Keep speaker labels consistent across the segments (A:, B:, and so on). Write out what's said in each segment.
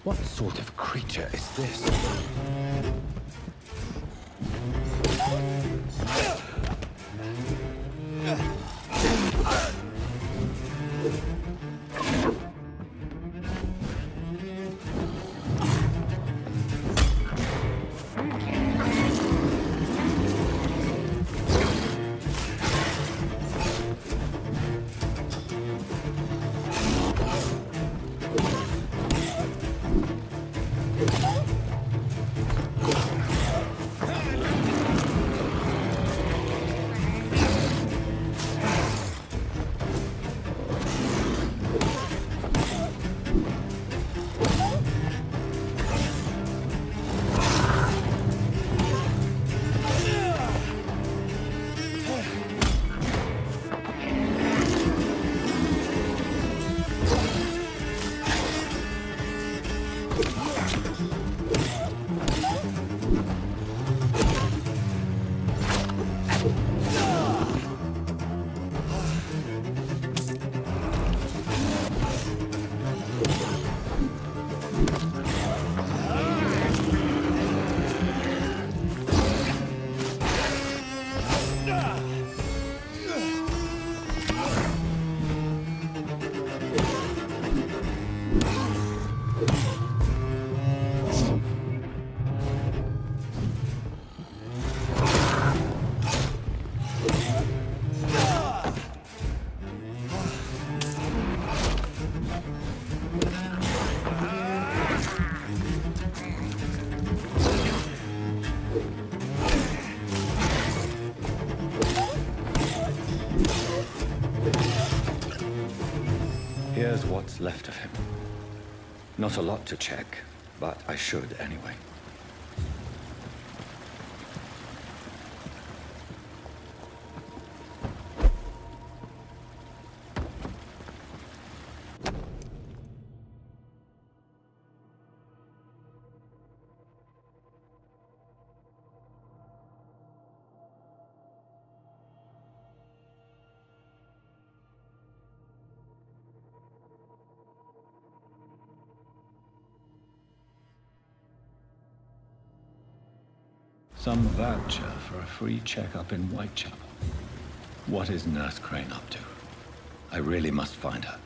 A: What sort of creature is this? Here's what's left of him. Not a lot to check, but I should anyway. Some voucher for a free checkup in Whitechapel. What is Nurse Crane up to? I really must find her.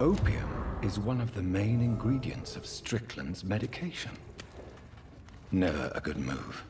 A: Opium is one of the main ingredients of Strickland's medication. Never a good move.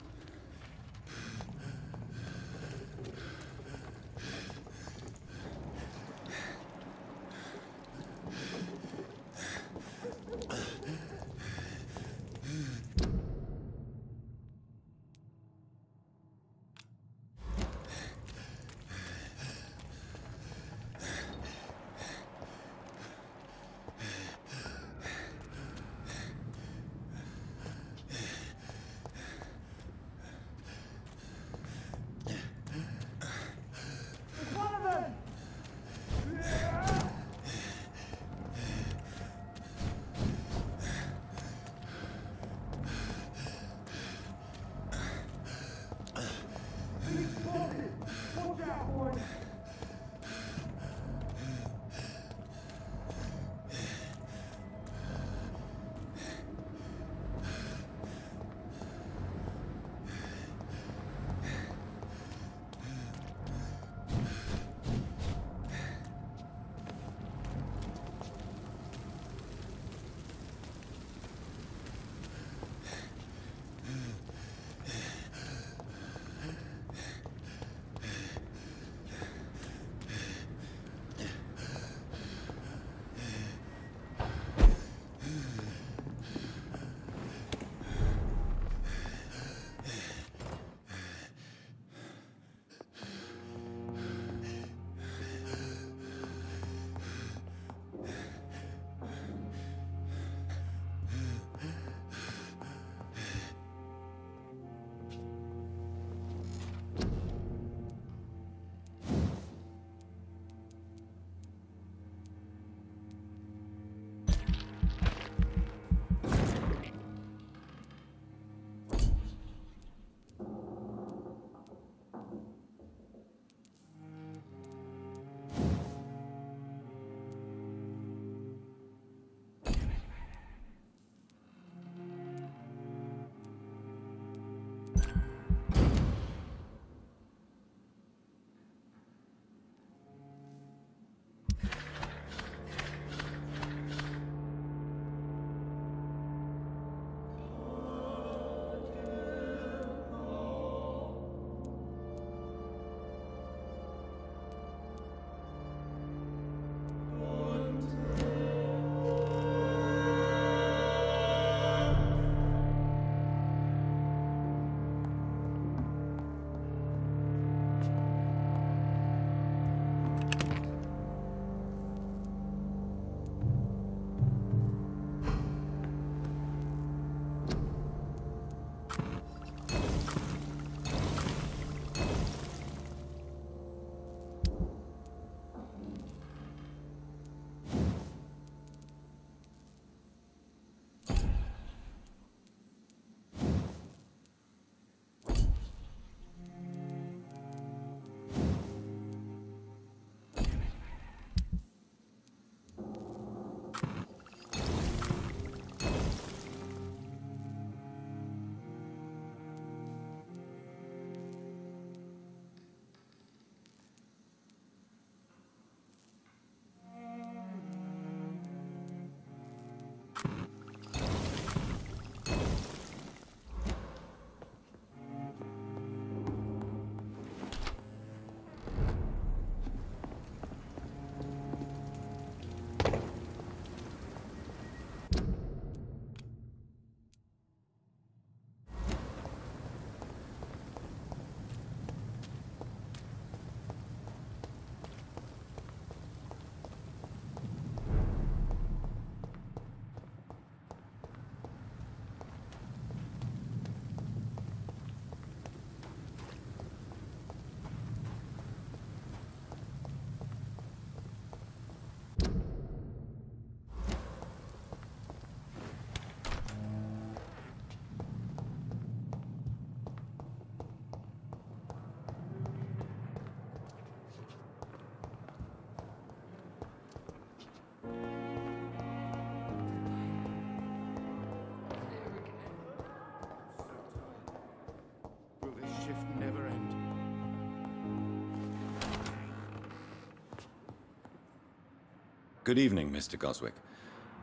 A: Good evening, Mr. Goswick.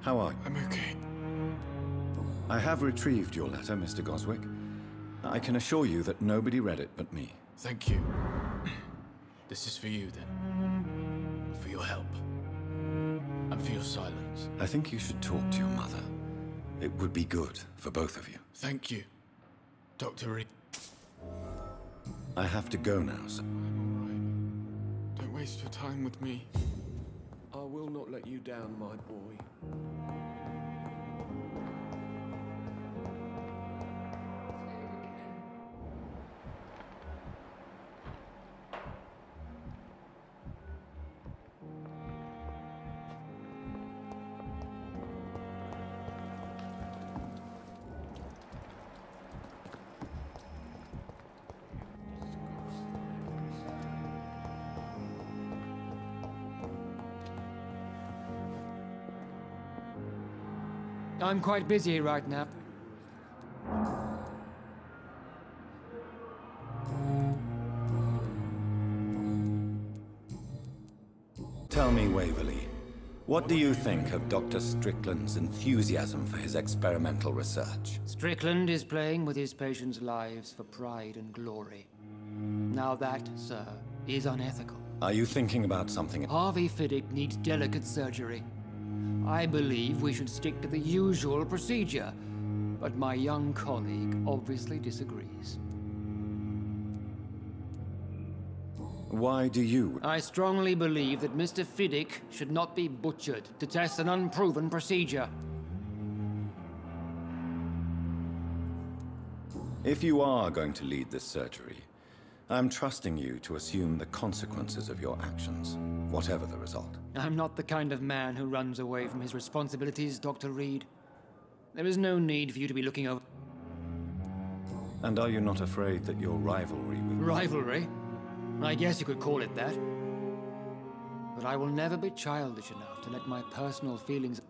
A: How are you?
B: I'm okay.
A: I have retrieved your letter, Mr. Goswick. I can assure you that nobody read it but me.
B: Thank you. This is for you, then. For your help. And for your silence.
A: I think you should talk to your mother. It would be good for both of you.
B: Thank you, Dr. Reed.
A: I have to go now, sir.
B: I'm all right. Don't waste your time with me.
C: I will not let you down, my boy.
D: I'm quite busy right now.
A: Tell me, Waverly, what do you think of Dr. Strickland's enthusiasm for his experimental research?
D: Strickland is playing with his patients' lives for pride and glory. Now that, sir, is unethical.
A: Are you thinking about something?
D: Harvey Fiddick needs delicate surgery. I believe we should stick to the usual procedure, but my young colleague obviously disagrees.
A: Why do you?
D: I strongly believe that Mr. Fiddick should not be butchered to test an unproven procedure.
A: If you are going to lead this surgery, I'm trusting you to assume the consequences of your actions, whatever the result.
D: I'm not the kind of man who runs away from his responsibilities, Dr. Reed. There is no need for you to be looking over...
A: And are you not afraid that your rivalry with...
D: Rivalry? I guess you could call it that. But I will never be childish enough to let my personal feelings...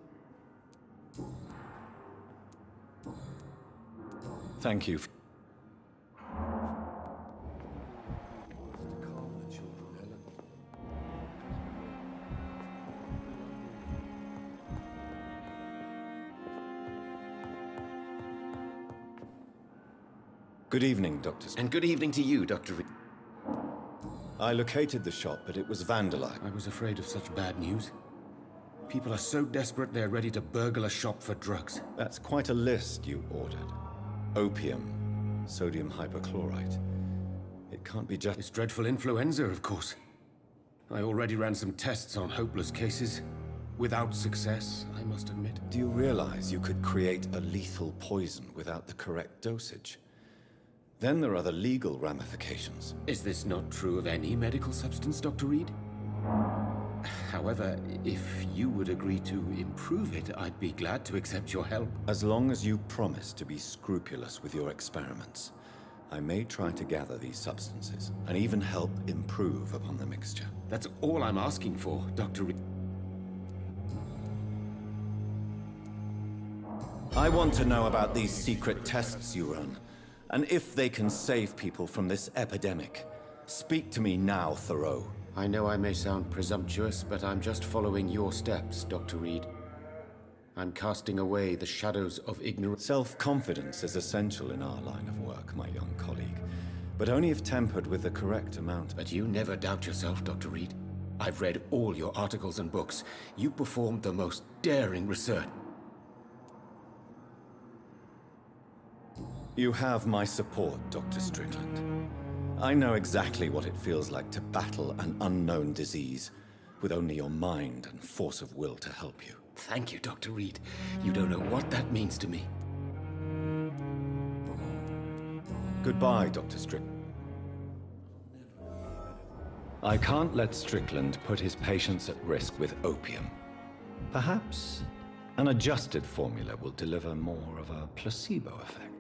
A: Thank you. Good evening, Dr.
C: And good evening to you, Dr. Reed.
A: I located the shop, but it was vandalized.
C: I was afraid of such bad news. People are so desperate they're ready to burgle a shop for drugs.
A: That's quite a list you ordered. Opium, sodium hypochlorite. It can't be just...
C: It's dreadful influenza, of course. I already ran some tests on hopeless cases. Without success, I must admit.
A: Do you realize you could create a lethal poison without the correct dosage? Then there are the legal ramifications.
C: Is this not true of any medical substance, Dr. Reed? However, if you would agree to improve it, I'd be glad to accept your help.
A: As long as you promise to be scrupulous with your experiments, I may try to gather these substances, and even help improve upon the mixture.
C: That's all I'm asking for, Dr. Reed.
A: I want to know about these secret tests you run, and if they can save people from this epidemic. Speak to me now, Thoreau.
C: I know I may sound presumptuous, but I'm just following your steps, Dr. Reed. I'm casting away the shadows of ignorance.
A: Self-confidence is essential in our line of work, my young colleague, but only if tempered with the correct amount.
C: But you never doubt yourself, Dr. Reed. I've read all your articles and books. You performed the most daring research.
A: You have my support, Dr. Strickland. I know exactly what it feels like to battle an unknown disease with only your mind and force of will to help you.
C: Thank you, Dr. Reed. You don't know what that means to me.
A: Goodbye, Dr. Strickland. I can't let Strickland put his patients at risk with opium. Perhaps an adjusted formula will deliver more of a placebo effect.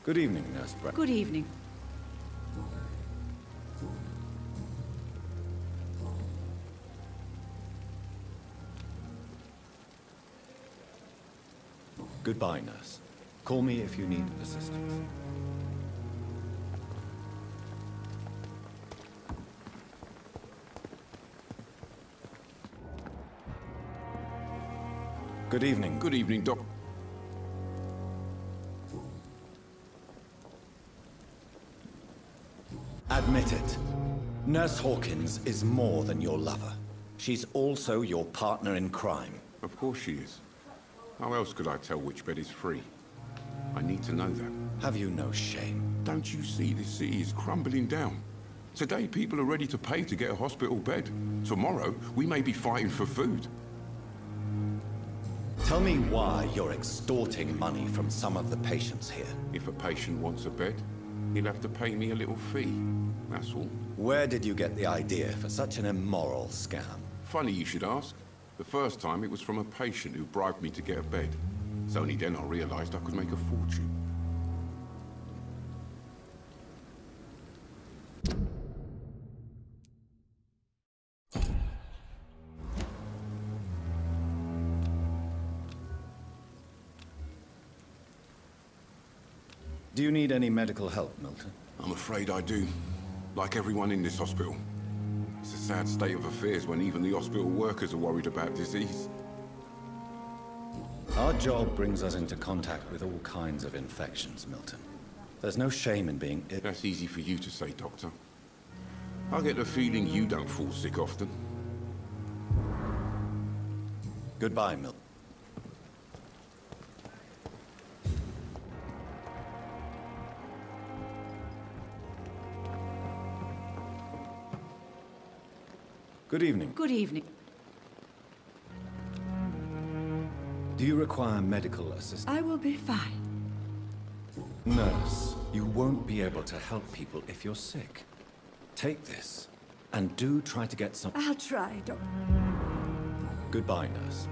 A: Good evening, Nurse Brown.
E: Good evening.
A: Goodbye, nurse. Call me if you need assistance. Good evening.
F: Good evening, Doc.
A: Admit it. Nurse Hawkins is more than your lover. She's also your partner in crime.
F: Of course she is. How else could I tell which bed is free? I need to know that.
A: Have you no shame?
F: Don't you see this city is crumbling down? Today, people are ready to pay to get a hospital bed. Tomorrow, we may be fighting for food.
A: Tell me why you're extorting money from some of the patients here.
F: If a patient wants a bed, he'll have to pay me a little fee. That's all.
A: Where did you get the idea for such an immoral scam?
F: Funny you should ask. The first time it was from a patient who bribed me to get a bed. It's only then I realized I could make a fortune.
A: Do you need any medical help, Milton?
F: I'm afraid I do. Like everyone in this hospital. It's a sad state of affairs when even the hospital workers are worried about disease.
A: Our job brings us into contact with all kinds of infections, Milton. There's no shame in being ill.
F: That's easy for you to say, Doctor. I get the feeling you don't fall sick often.
A: Goodbye, Milton. Good evening.
E: Good evening.
A: Do you require medical assistance?
E: I will be fine.
A: Nurse, you won't be able to help people if you're sick. Take this, and do try to get some...
E: I'll try, Doctor.
A: Goodbye, nurse.